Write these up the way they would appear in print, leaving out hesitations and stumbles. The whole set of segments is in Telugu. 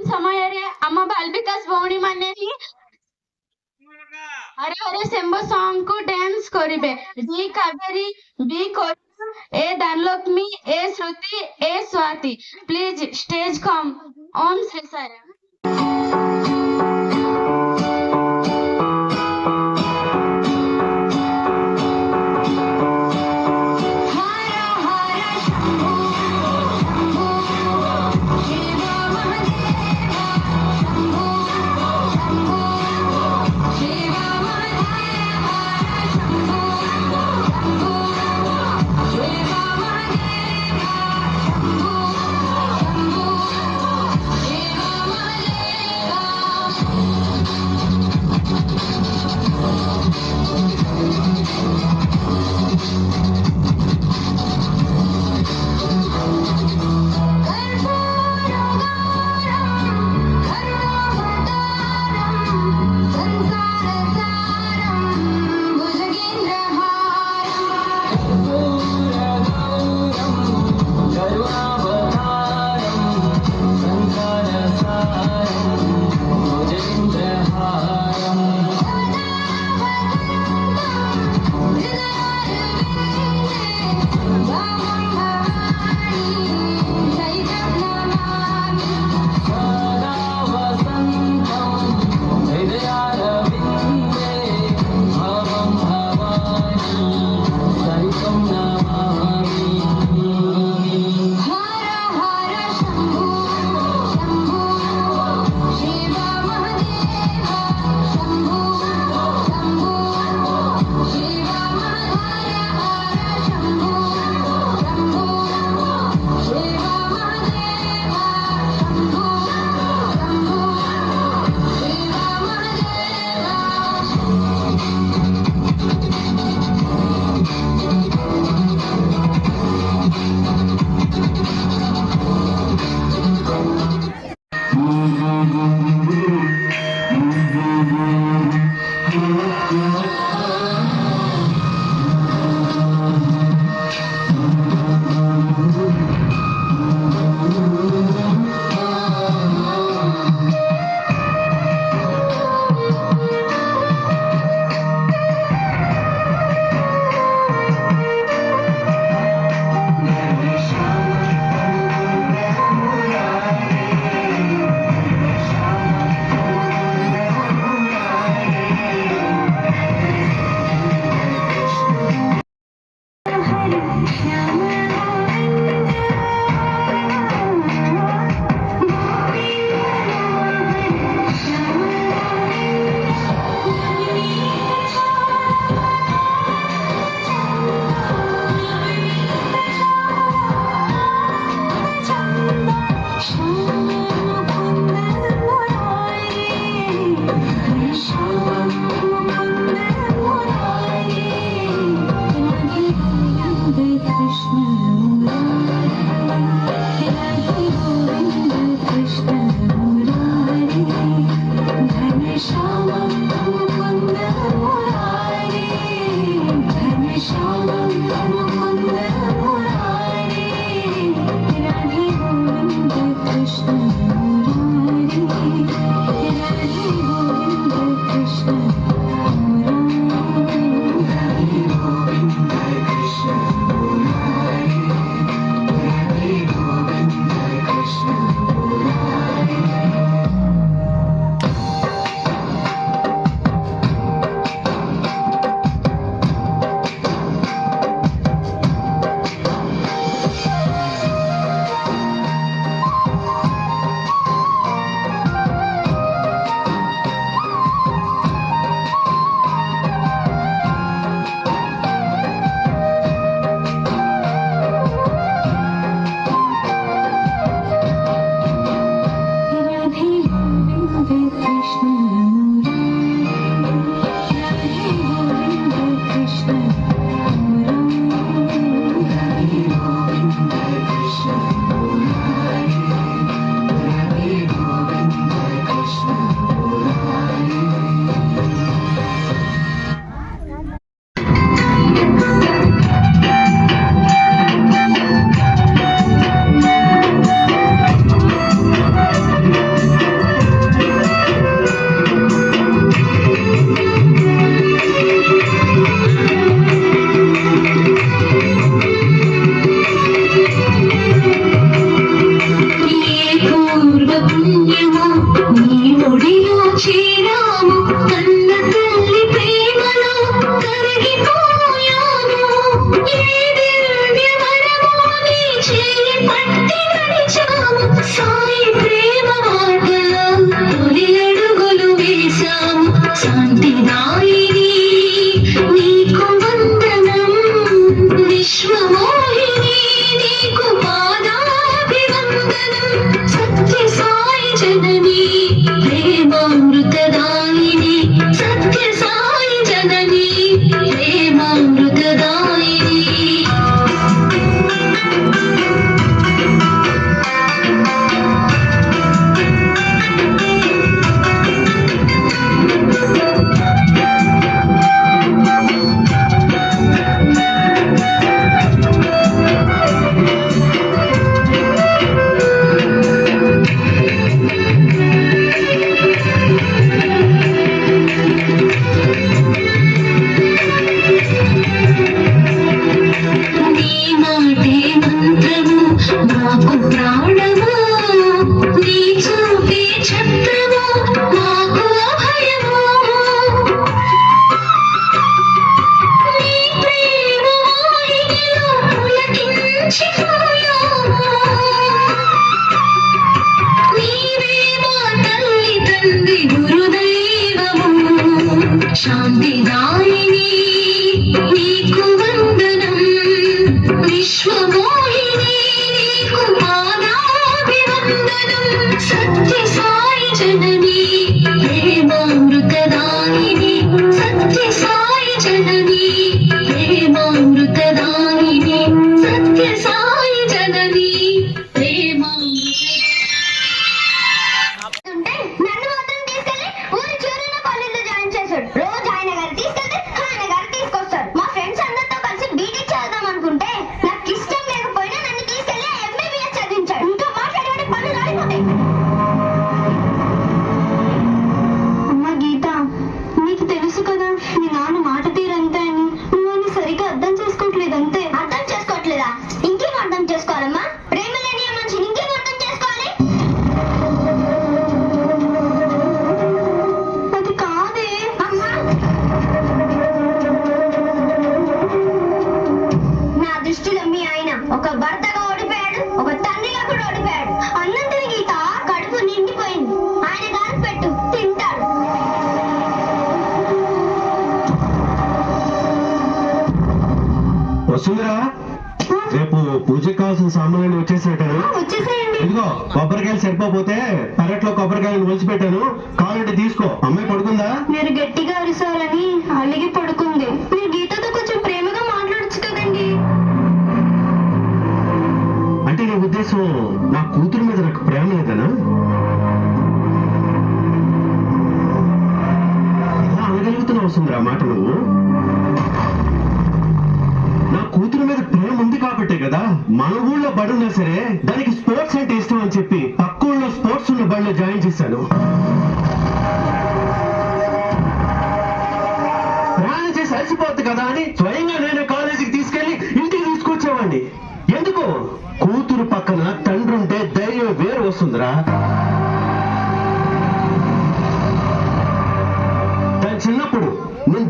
ସମୟରେ ଆମ ବାଲବିକାଶ ଭଉଣୀ ମାନେ ହିଁ ହରେ ହରେ ଶମ୍ଭୁ ସଙ୍ଗ କୁ ଡ୍ୟାନ୍ସ କରିବେ। ଡି କାବେରୀ, ବି କରୁ, ଏ ଦାନଲକ୍ଷ୍ମୀ, ଏ ଶ୍ରୁତି, ଏ ସ୍ୱାତି, ପ୍ଲିଜ ଷ୍ଟେଜ କମ୍। ଓମ୍ ଶ୍ରୀ ସାଇରାମ। జనని ప్రేమామృతదాయిని సత్య సాయి జనని ప్రేమామృత నన్ను మాత్రం తీసుకెళ్లి ఊరి చివరన కాలేజీలో జాయిన్ చేశాడు. రోజు ఆయన గారు తీసుకెళ్తే ఆయన గారు తీసుకొస్తారు. మా ఫ్రెండ్స్ అందరితో కలిసి బీటెక్ చదువుదాం అనుకుంటే నాకు ఇష్టం లేకపోయినా నన్ను తీసుకెళ్లి ఎంబీబీఎస్ చదివించాడు. ఇంకా మాట్లాడే పనులు రాలిపోతాయి. అమ్మ గీత, నీకు తెలుసు కదా మీ నాన్న మాట తీరంతే అని. నువ్వు అని సరిగ్గా అర్థం చేసుకోవట్లేదు అంతే. అర్థం చేసుకోవట్లేదా? ఇంకేం అర్థం చేసుకోవాలమ్మా? ప్రేమ లేని ఆ మనిషిని ఇంకేం అర్థం చేసుకోవాలి? అది కాదే అమ్మా. నా దృష్టిలో మీ ఆయన ఒక భర్తగా ఓడిపోయాడు, ఒక తండ్రిగా కూడా ఓడిపోయాడు. అన్నంతని గీత కడుపు నిండిపోయింది. ఆయన గాని పెట్టు తింటాడు. వస్తుందిరా, రేపు పూజకి కావాల్సిన సామాన్లు వచ్చేసినట్టాను. వచ్చేసేయండి. ఇదిగో కొబ్బరికాయలు సరిపోతే పెరట్లో కొబ్బరికాయలు ఒలిచిపెట్టాను, కావాలంటే తీసుకో. అమ్మాయి పడుకుందా? మీరు గట్టిగా అరిసారని అలిగి పడుకుంది. మీరు గీతతో కొంచెం ప్రేమగా మాట్లాడచ్చు కదండి. అంటే నీ ఉద్దేశం నా కూతురు మీద నాకు ప్రేమ లేదనా? ఎలా అనగలుగుతున్నావు వస్తుందిరా మాట నువ్వు? నా కూతురు మీద ప్రేమ ఉంది కాబట్టే కదా మన ఊళ్ళో బడున్నా సరే దానికి స్పోర్ట్స్ అంటే ఇష్టం అని చెప్పి పక్క ఊళ్ళో స్పోర్ట్స్ ఉన్న బడిలో జాయిన్ చేశాను. ప్రయాణం చేసి అలసిపోద్ది కదా అని స్వయంగా నేను కాలేజీకి తీసుకెళ్లి ఇంటికి తీసుకొచ్చేవాడిని. ఎందుకు? కూతురు పక్కన తండ్రి ఉంటే ధైర్యం వేరు వస్తుందిరా. తను చిన్నప్పుడు నేను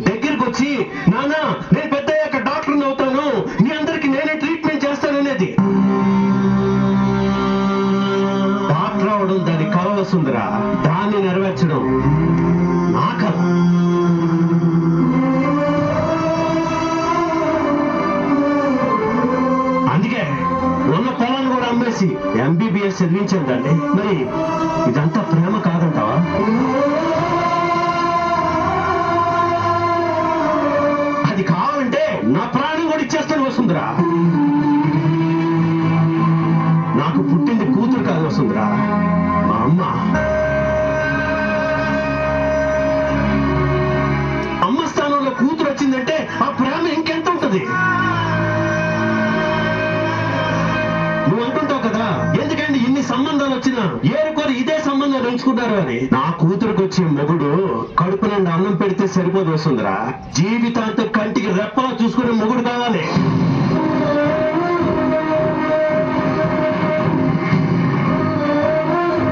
దగ్గరికి వచ్చి నాన్న నేను పెద్ద అయ్యాక డాక్టర్ని అవుతాను, మీ అందరికి నేనే ట్రీట్మెంట్ చేస్తాననేది. డాక్టర్ అవడం దాని కల వస్తుందిరా, దాన్ని నెరవేర్చడం నా కల. అందుకే ఉన్న పొలాన్ని కూడా అమ్మేసి ఎంబీబీఎస్ చదివించాను దాన్ని. మరి ఇదంతా ప్రేమ కాదంటావా? అది కావాలంటే నా ప్రాణం కూడా ఇచ్చేస్తాను వస్తుందిరా. నాకు పుట్టింది కూతురు కాదు వస్తుందిరా, మా అమ్మ. అమ్మ స్థానంలో కూతురు వచ్చిందంటే ఆ ప్రేమ ఇంకెంత ఉంటది? నువ్వు అంటుంటావు కదా ఎందుకండి ఇన్ని సంబంధాలు వచ్చినా ఏరుకోరు ఇదే సంబంధాలు ఎంచుకుంటారు అని. నా కూతురుకు వచ్చే మొగుడు కడుపు నుండి అన్నం పెడితే సరిపోదు వస్తుందిరా, జీవితాంతం కంటికి రెప్పలా చూసుకునే మొగుడు కావాలి.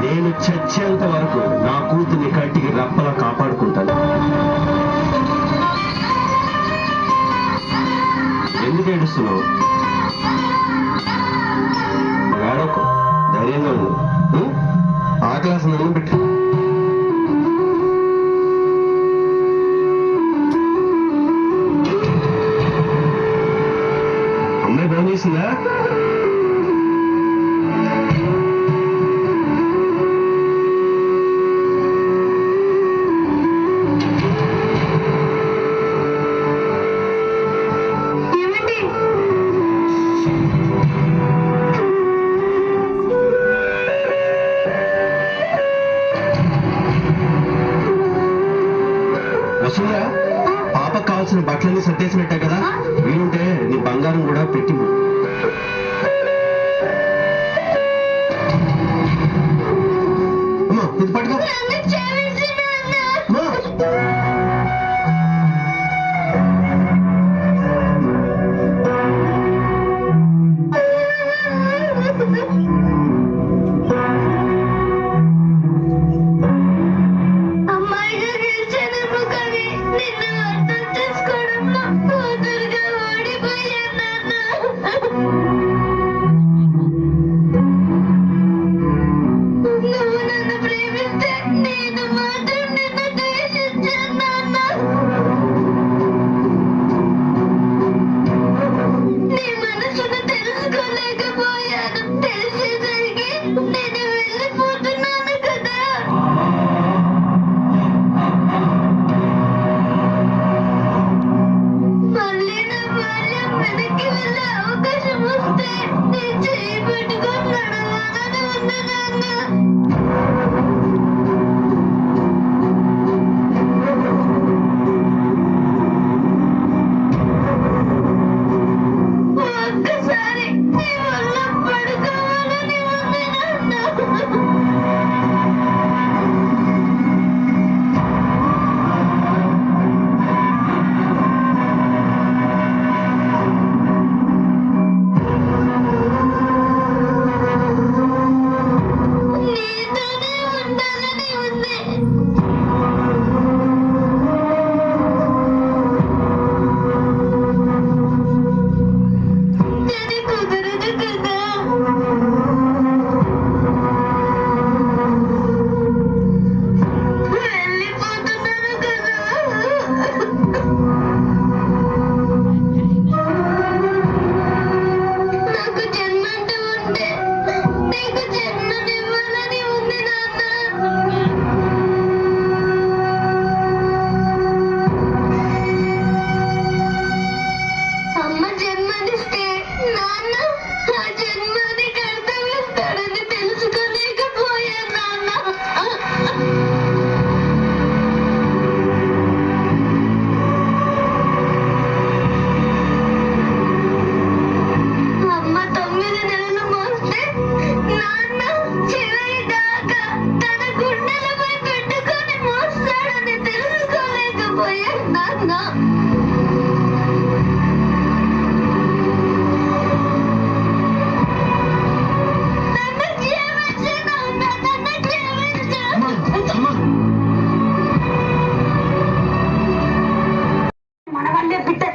నేను చచ్చేంత వరకు నా కూతుర్ని కంటికి రెప్పలా కాపాడుకుంటాను. ఎందుకు ఏడుస్తున్నావు? ఏడవకు, ధైర్యంగా ఉండు. ఆ క్లాస్ నన్ను పెట్టు. అమ్మాయి భయం చేసిందా? వస్తుందా? పాపకు కావాల్సిన బట్టలన్నీ సర్దేసినట్టే కదా, వీలుంటే నీ బంగారం కూడా పెట్టి. అమ్మా ఇది పట్టుకో. అమ్మాయిగా గెలిచాను కానీ నిన్ను అర్థం చేసుకోవడంలో కూతురుగా ఓడిపోయాను నాన్న.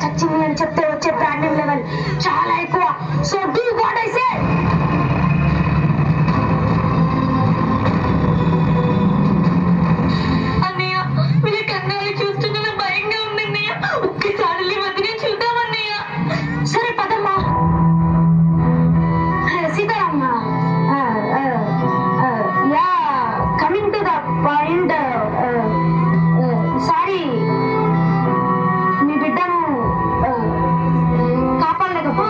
చచ్చింది అని చెప్తే వచ్చే ప్రాణ్యం లెవెల్ చాలా ఎక్కువ. So do what I say. అన్నయ్య మీరు కన్నాలు చూస్తుంటే భయంగా ఉంది అన్నయ్య. ఒక్కసారి వదిలి చూద్దామన్నయ్య. సరే పదమ్మా. Seetaramma, yeah coming to the point. Sorry, మీ బిడ్డను కాపాడలేకపో.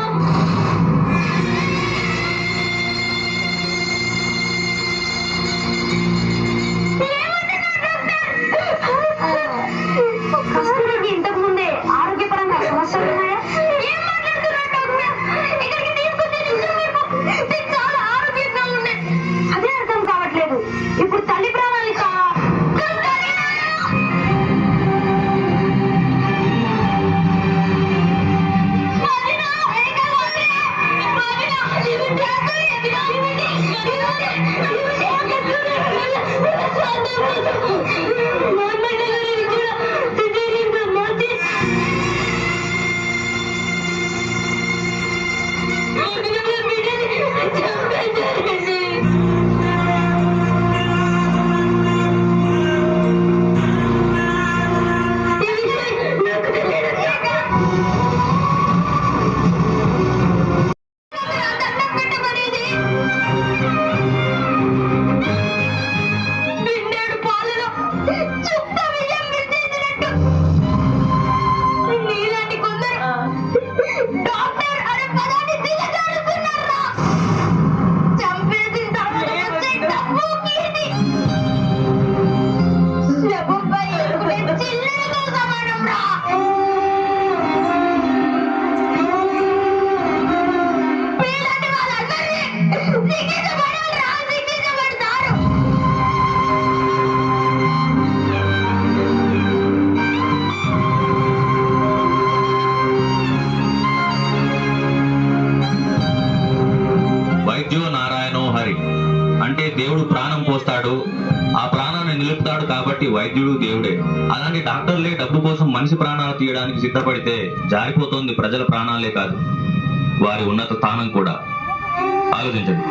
కస్తూరికి ఇంతకు ముందే ఆరోగ్యపరంగా సమస్యలు ఉన్నాయా? ఏం మాట్లాడుతున్నారు డాక్టర్? ఇక్కడికి తీసుకొచ్చే చాలా ఆరోగ్యంగా ఉన్నాయి. అదే అర్థం కావట్లేదు. ఇప్పుడు తల్లి ప్రాణాలు అంటే దేవుడు ప్రాణం పోస్తాడు, ఆ ప్రాణాన్ని నిలుపుతాడు కాబట్టి వైద్యుడు దేవుడే. అలాంటి డాక్టర్లే డబ్బు కోసం మనిషి ప్రాణాలు తీయడానికి సిద్ధపడితే జారిపోతోంది ప్రజల ప్రాణాలే కాదు, వారి ఉన్నత స్థానం కూడా. ఆలోచించండి.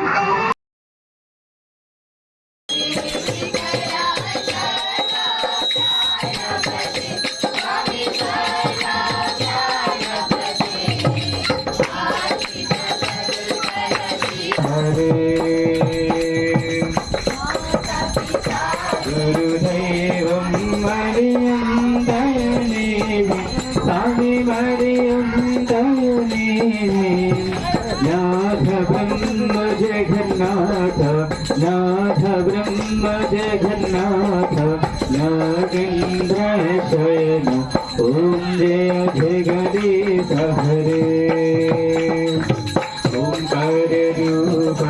గురుదైవం మరియం దయనేవి స్వామి మరియం దయనేవి నాథ బ్రహ్మ జగన్నాథ నాథ బ్రహ్మ జగన్నాథ నాగేంద్ర శయన ఓం జయ జగదీశ హరే ओंकार रूप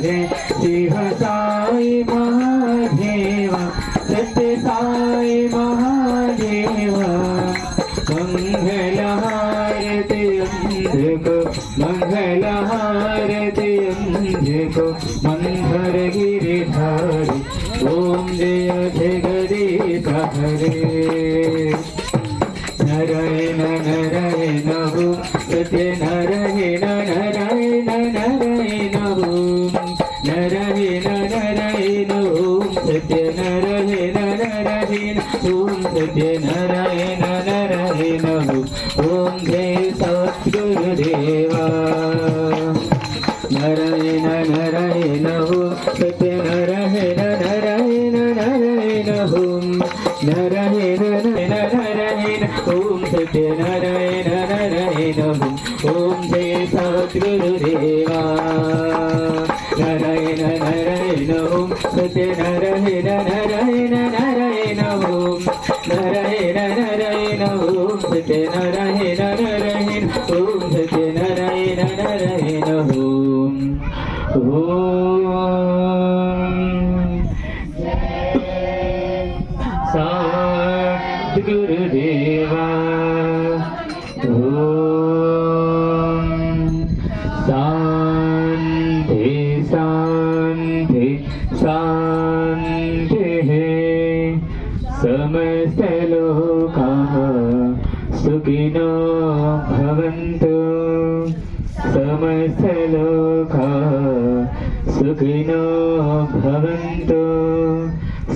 है शिव साई महादेवा सत्य साई महादेवा मंगल हारति अंधको मंगल हारति अंधको मंथर गिरिधारी ओम जय जगदीश हरे नारायण नारायण हो सत्य नारायण नारायण नारायण हो नारायण नारायण ओम सत्य नारायण नारायण ओम सत्य नारायण नारायण हो ओम जय सद्गुरुदेवा नारायण नारायण हो सत्य नारायण नारायण नारायण हो नारायण नारायण ओम सत्य नारायण नारायण ओम जय सद्गुरुदेवा नारायण नारायण ओम सत्य नारायण नारायण नारायण ओम नारायण नारायण ओम सत्य नारायण नारायण ओम सत्य नारायण नारायण ओम सद्गुरुदेवा ओम शांति शांति शांति समस्त लोकाः सुखिनो सुखिनो भवन्तु समस्तलोका सुखिनो भवन्तु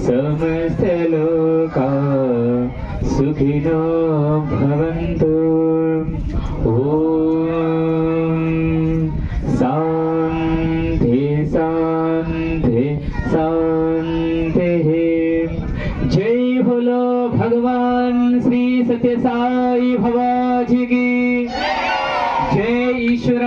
समस्तलोका सुखिनो भवन्तु ॐ शान्ति शान्ति शान्तिः। जय बोलो भगवान श्री सत्य साई बाबा जी की जय। ईश्वर